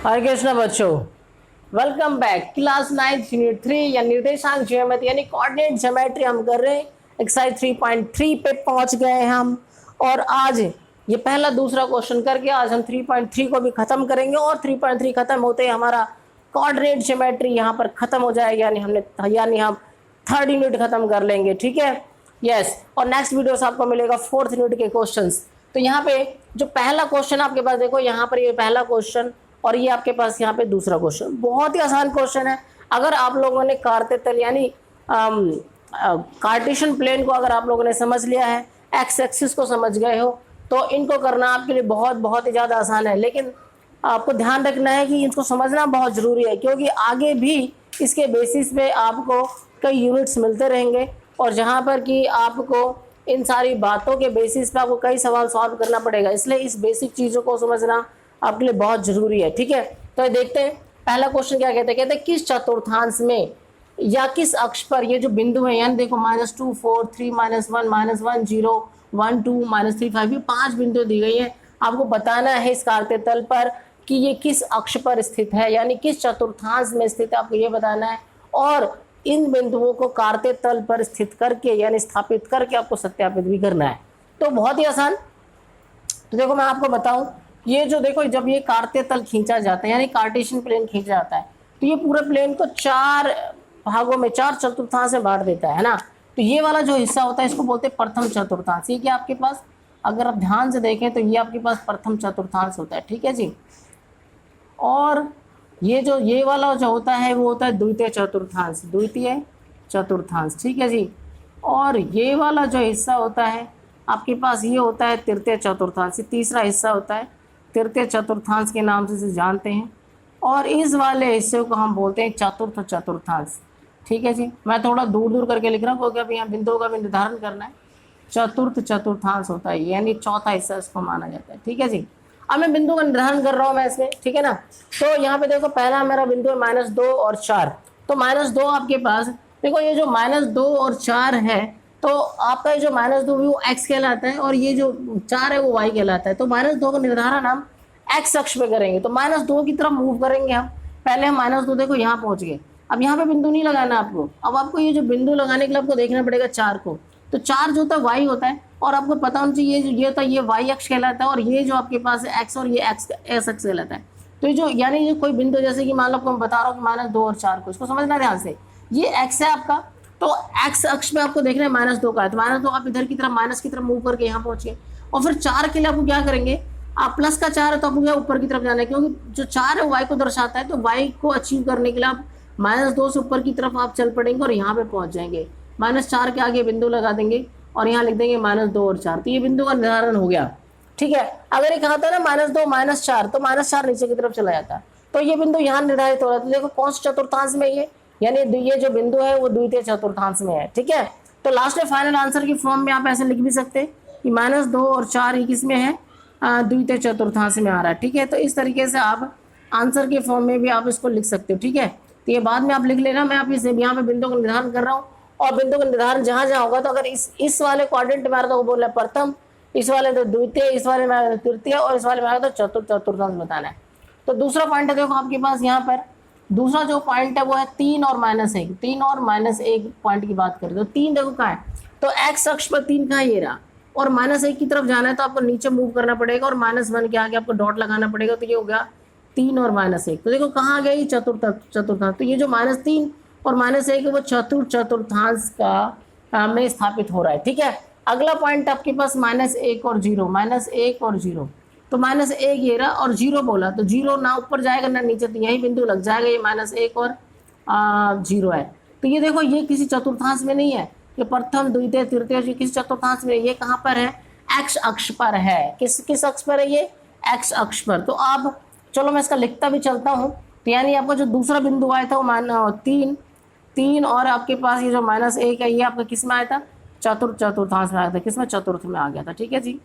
हरे कृष्ण बच्चों, welcome back. Class 9 unit 3 या निर्देशांक ज्यामिति यानी कोऑर्डिनेट ज्योमेट्री हम कर रहे हैं। एक्सरसाइज 3.3 पे पहुंच गए हैं हम। और आज ये पहला दूसरा क्वेश्चन करके आज हम 3.3 को भी खत्म करेंगे और 3.3 खत्म होते ही हमारा कोऑर्डिनेट ज्योमेट्री यहाँ पर खत्म हो जाएगा, यानी हम थर्ड यूनिट खत्म कर लेंगे। ठीक है, यस। और नेक्स्ट वीडियो से आपको मिलेगा फोर्थ यूनिट के क्वेश्चंस। तो यहाँ पे जो पहला क्वेश्चन आपके पास देखो, यहाँ पर ये पहला क्वेश्चन और ये आपके पास यहाँ पे दूसरा क्वेश्चन। बहुत ही आसान क्वेश्चन है। अगर आप लोगों ने कारते तल यानी कार्टेशियन प्लेन को अगर आप लोगों ने समझ लिया है, एक्स एक्सिस को समझ गए हो, तो इनको करना आपके लिए बहुत ही ज़्यादा आसान है। लेकिन आपको ध्यान रखना है कि इनको समझना बहुत ज़रूरी है, क्योंकि आगे भी इसके बेसिस पे आपको कई यूनिट्स मिलते रहेंगे और जहाँ पर कि आपको इन सारी बातों के बेसिस पे आपको कई सवाल सॉल्व करना पड़ेगा। इसलिए इस बेसिक चीज़ों को समझना आपके लिए बहुत जरूरी है। ठीक है, तो देखते हैं पहला क्वेश्चन क्या कहते हैं। कहते हैं किस चतुर्थांश में या किस अक्ष पर ये जो बिंदु है, यानी देखो -2 4 3 -1 -1 0 1 2 -3 5, ये 5 बिंदु दी गई है। आपको बताना है इस कारते तल पर कि ये किस अक्ष पर स्थित है, यानी किस चतुर्थांश में स्थित है, आपको ये बताना है। और इन बिंदुओं को कारते तल पर स्थित करके यानी स्थापित करके आपको सत्यापित भी करना है। तो बहुत ही आसान। तो देखो मैं आपको बताऊं, ये जो देखो जब ये कारते तल खींचा जाता है यानी कार्टेशियन प्लेन खींचा जाता है, तो ये पूरे प्लेन को 4 भागों में 4 चतुर्थांश में बांट देता है ना। तो ये वाला जो हिस्सा होता है इसको बोलते हैं प्रथम चतुर्थांश। ये क्या आपके पास अगर आप ध्यान से देखें तो ये आपके पास प्रथम चतुर्थांश होता है। ठीक है जी। और ये वाला जो होता है वो होता है द्वितीय चतुर्थांश, द्वितीय चतुर्थांश। ठीक है जी। और ये वाला जो हिस्सा होता है आपके पास ये होता है तृतीय चतुर्थांश, तीसरा हिस्सा होता है तृतीय चतुर्थांश के नाम से जानते हैं। और इस वाले हिस्से को हम बोलते हैं चतुर्थ चतुर्थांश। ठीक है जी। मैं थोड़ा दूर दूर करके लिख रहा हूँ क्योंकि अभी यहाँ बिंदुओं का भी निर्धारण करना है। चतुर्थ चतुर्थांश होता है यानी चौथा हिस्सा इसको माना जाता है। ठीक है जी। अब मैं बिंदु का निर्धारण कर रहा हूँ मैं इसमें, ठीक है ना। तो यहाँ पे देखो पहला मेरा बिंदु है -2 और 4। तो -2 आपके पास देखो, ये जो -2 और 4 है तो आपका ये जो -2 वो x कहलाता है और ये जो 4 है वो y कहलाता है। तो -2 का निर्धारण हम x अक्ष पे करेंगे, तो -2 की तरफ मूव करेंगे हम। पहले हम -2 देखो यहाँ पहुंच गए। अब यहाँ पे बिंदु नहीं लगाना आपको, अब आपको ये जो बिंदु लगाने के लिए आपको देखना पड़ेगा 4 को। तो 4 जो होता है y होता है और आपको पता होना चाहिए ये होता है ये y अक्ष कहलाता है और ये जो आपके पास है x और ये s अक्ष कहलाता है। तो ये जो यानी ये कोई बिंदु जैसे कि मान लो मैं बता रहा हूँ कि -2 और 4 को, इसको समझना ध्यान से। ये x है आपका, तो x अक्ष में आपको देखना है -2 का है, तो -2 आप इधर की तरफ माइनस की तरफ मूव करके यहाँ पहुंचे। और फिर 4 के लिए आपको क्या करेंगे, आप प्लस का 4 है तो आपको क्या ऊपर की तरफ जाना है, क्योंकि जो 4 है y को दर्शाता है। तो y को अचीव करने के लिए आप -2 से ऊपर की तरफ आप चल पड़ेंगे और यहाँ पे पहुंच जाएंगे। -4 के आगे बिंदु लगा देंगे और यहाँ लिख देंगे -2 और 4। तो ये बिंदु का निर्धारण हो गया। ठीक है। अगर ये कहा था ना -2 -4, तो -4 नीचे की तरफ चला जाता है। तो ये बिंदु यहाँ निर्धारित हो रहा है। तो देखो कौन सा चतुर्थांश में ये, यानी ये जो बिंदु है वो द्वितीय चतुर्थांश में है। ठीक है। तो लास्ट में फाइनल आंसर की फॉर्म में आप ऐसे लिख भी सकते हैं कि -2 और 4 ही किस में है, द्वितीय चतुर्थांश में आ रहा है। ठीक है। तो इस तरीके से आप आंसर के फॉर्म में भी आप इसको लिख सकते हो। ठीक है। तो ये बाद में आप लिख लेना, मैं आप इस यहाँ पे बिंदु का निर्धारण कर रहा हूँ और बिंदु का निर्धारण जहाँ जहाँ होगा, तो अगर इस वाले क्वाड्रेंट में आ रहा तो वो बोल रहा है प्रथम, इस वाले तो द्वितीय, इस वाले में तृतीय और इस वाले में आ रहा तो चतुर्थांश बताना है। तो दूसरा पॉइंट है देखो आपके पास यहाँ पर, दूसरा जो पॉइंट है वो है 3 और -1। 3 और -1 पॉइंट की बात करें तो 3 देखो कहाँ है, तो x अक्ष पर 3 कहाँ ये रहा और -1 की तरफ जाना है तो आपको नीचे मूव करना पड़ेगा और -1 के आगे आपको डॉट लगाना पड़ेगा। तो ये हो गया 3 और -1। तो देखो कहाँ गया ये चतुर्थांश। तो ये जो -3 और -1 है वो चतुर्थांश का में स्थापित हो रहा है। ठीक है। अगला पॉइंट आपके पास -1 और 0, -1 और 0। तो -1 ये रहा और 0 बोला, तो 0 ना ऊपर जाएगा ना नीचे, तो यही बिंदु लग जाएगा। ये -1 और 0 है। तो ये देखो ये किसी चतुर्थांश में नहीं है, ये प्रथम द्वितीय तृतीय किसी चतुर्थांश में, ये कहाँ पर है, x अक्ष पर है। किस अक्ष पर है ये, x अक्ष पर। तो आप चलो मैं इसका लिखता भी चलता हूँ। तो यानी आपका जो दूसरा बिंदु आया था वो 3 और आपके पास ये जो -1 है ये आपका किस में आया था, चतुर्थांश में आया था। किस में, चतुर्थ में आ गया था। ठीक है जी,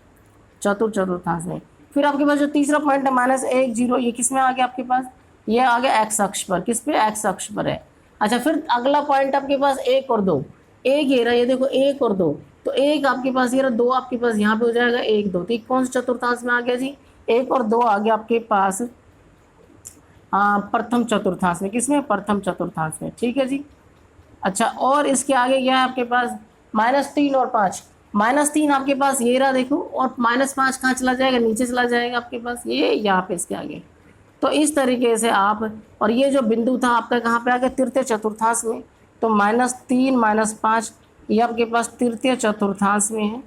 चतुर्थांश में। फिर आपके पास जो तीसरा पॉइंट है -1 0, ये किस में आ गया आपके पास, ये आ गया x अक्ष पर। किस पे, x अक्ष पर है। अच्छा, फिर अगला पॉइंट आपके पास 1 और 2, 1 ये रहा, ये देखो 1 और 2, तो 1 आपके पास ये रहा, 2 आपके पास यहाँ पे हो जाएगा 1 2। तो कौन सा चतुर्थांश में आ गया जी, 1 और 2 आ गया आपके पास प्रथम चतुर्थांश में। किसमें? प्रथम चतुर्थांश में। ठीक है जी। अच्छा, और इसके आगे क्या है आपके पास? -3 और 5। -3 आपके पास ये रहा देखो, और -5 कहाँ चला जाएगा? नीचे चला जाएगा आपके पास, ये यहाँ पे इसके आगे। तो इस तरीके से आप, और ये जो बिंदु था आपका कहाँ पे आ गया? तृतीय चतुर्थांश में। तो -3 -5 ये आपके पास तृतीय चतुर्थांश में है।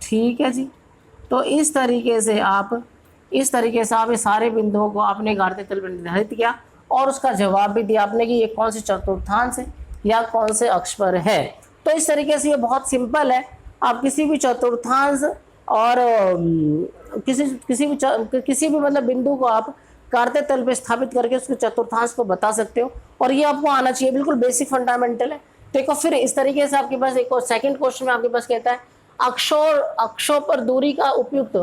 ठीक है जी। तो इस तरीके से आप ये सारे बिंदुओं को आपने गाढ़ते तल पर निर्धारित किया, और उसका जवाब भी दिया आपने कि ये कौन से चतुर्थांश है या कौन से अक्ष पर है। तो इस तरीके से ये बहुत सिंपल है। आप किसी भी चतुर्थांश और किसी भी मतलब बिंदु को आप गाढ़ते तल पे स्थापित करके उसके चतुर्थांश को बता सकते हो, और ये आपको आना चाहिए, बिल्कुल बेसिक फंडामेंटल है। देखो फिर इस तरीके से आपके पास एक और सेकंड क्वेश्चन में आपके पास कहता है अक्षों पर दूरी का उपयुक्त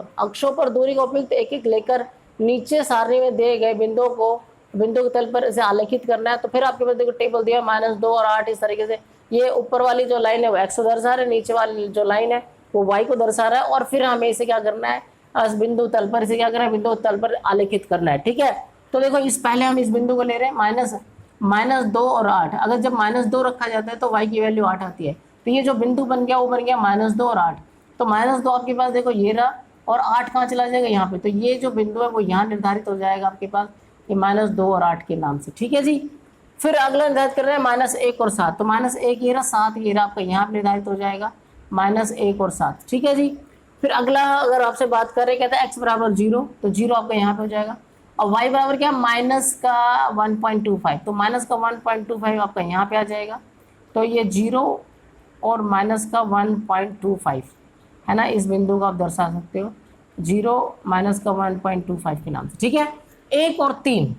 एक एक लेकर नीचे सारणी में दिए गए बिंदु के तल पर इसे आलेखित करना है। तो फिर आपके पास देखो टेबल दिया -2 और 8। इस तरीके से ये ऊपर वाली जो लाइन है वो x को दर्शा रहा है, नीचे वाली जो लाइन है वो y को दर्शा रहा है, और फिर हमें इसे क्या करना है? इस बिंदु तल पर इसे क्या करना है? बिंदु तल पर आलेखित करना है। ठीक है। तो देखो पहले हम इस बिंदु को ले रहे हैं -2 और 8। अगर जब -2 रखा जाता है तो y की वैल्यू 8 आती है। तो ये जो बिंदु बन गया वो बन गया -2 और 8। तो -2 आपके पास देखो ये रहा, और 8 कहाँ चला जाएगा? यहाँ पे। तो ये जो बिंदु है वो यहाँ निर्धारित हो जाएगा आपके पास, ये -2 और 8 के नाम से। ठीक है जी। फिर अगला निर्धारित कर रहे हैं -1 और 7। तो -1 ये रहा, 7 ये रहा, आपका यहाँ निर्धारित हो जाएगा -1 और 7। ठीक है जी। फिर अगला अगर आपसे बात करें, कहता है x बराबर 0, तो 0 आपका यहाँ पे हो जाएगा, और y बराबर क्या? -1.25। तो -1.25 आपका यहाँ पे आ जाएगा। तो ये 0 और -1.25 है ना, इस बिंदु को आप दर्शा सकते हो 0 -1.25 के नाम से। ठीक है। 1 और 3,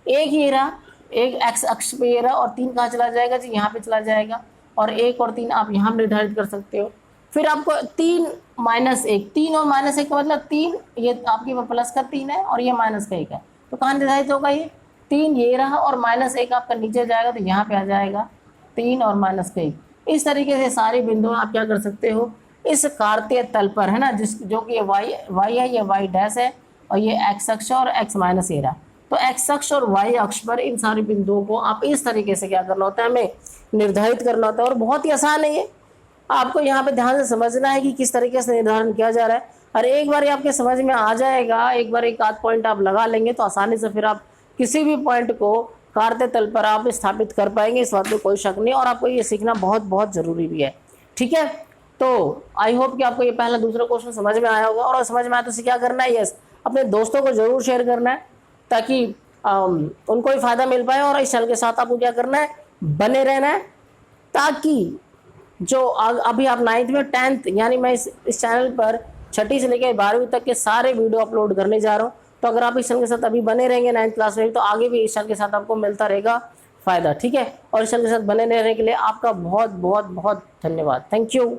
एक ये रहा, एक x अक्ष पे ये रहा, और 3 कहाँ चला जाएगा जी? यहाँ पे चला जाएगा, और 1 और 3 आप यहाँ निर्धारित कर सकते हो। फिर आपको 3 और -1 का मतलब 3, ये आपके प्लस का 3 है और ये माइनस का 1 है। तो कहाँ निर्धारित होगा? ये 3 ये रहा, और -1 आपका नीचे जाएगा, तो यहाँ पे आ जाएगा 3 और -1। इस तरीके से सारे बिंदु आप क्या कर सकते हो? इस कार्तीय तल पर, है ना, जो कि y है, ये y डैश है, और ये x अक्ष और x माइनस ये रहा। तो x अक्ष और y अक्ष पर इन सारे बिंदुओं को आप इस तरीके से क्या करना होता है? हमें निर्धारित करना होता है, और बहुत ही आसान है ये। आपको यहाँ पे ध्यान से समझना है कि किस तरीके से निर्धारण किया जा रहा है, और एक बार आपके समझ में आ जाएगा, एक बार एक आध पॉइंट आप लगा लेंगे तो आसानी से फिर आप किसी भी पॉइंट को कार्तीय तल पर आप स्थापित कर पाएंगे, इस बात में कोई शक नहीं। और आपको ये सीखना बहुत बहुत ज़रूरी भी है। ठीक है। तो आई होप कि आपको ये पहला दूसरा क्वेश्चन समझ में आया होगा, और समझ में आया तो इसे क्या करना है? यस, अपने दोस्तों को जरूर शेयर करना है, ताकि उनको भी फायदा मिल पाए। और इस चैनल के साथ आपको क्या करना है? बने रहना है, ताकि जो अभी आप 9th में 10th, यानी मैं इस चैनल पर 6ठी से लेकर 12वीं तक के सारे वीडियो अपलोड करने जा रहा हूँ। तो अगर आप इस चैनल के साथ अभी बने रहेंगे 9th क्लास में, तो आगे भी इस चैनल के साथ आपको मिलता रहेगा फ़ायदा। ठीक है। और इस चैनल के साथ बने रहने के लिए आपका बहुत बहुत बहुत धन्यवाद। Thank you.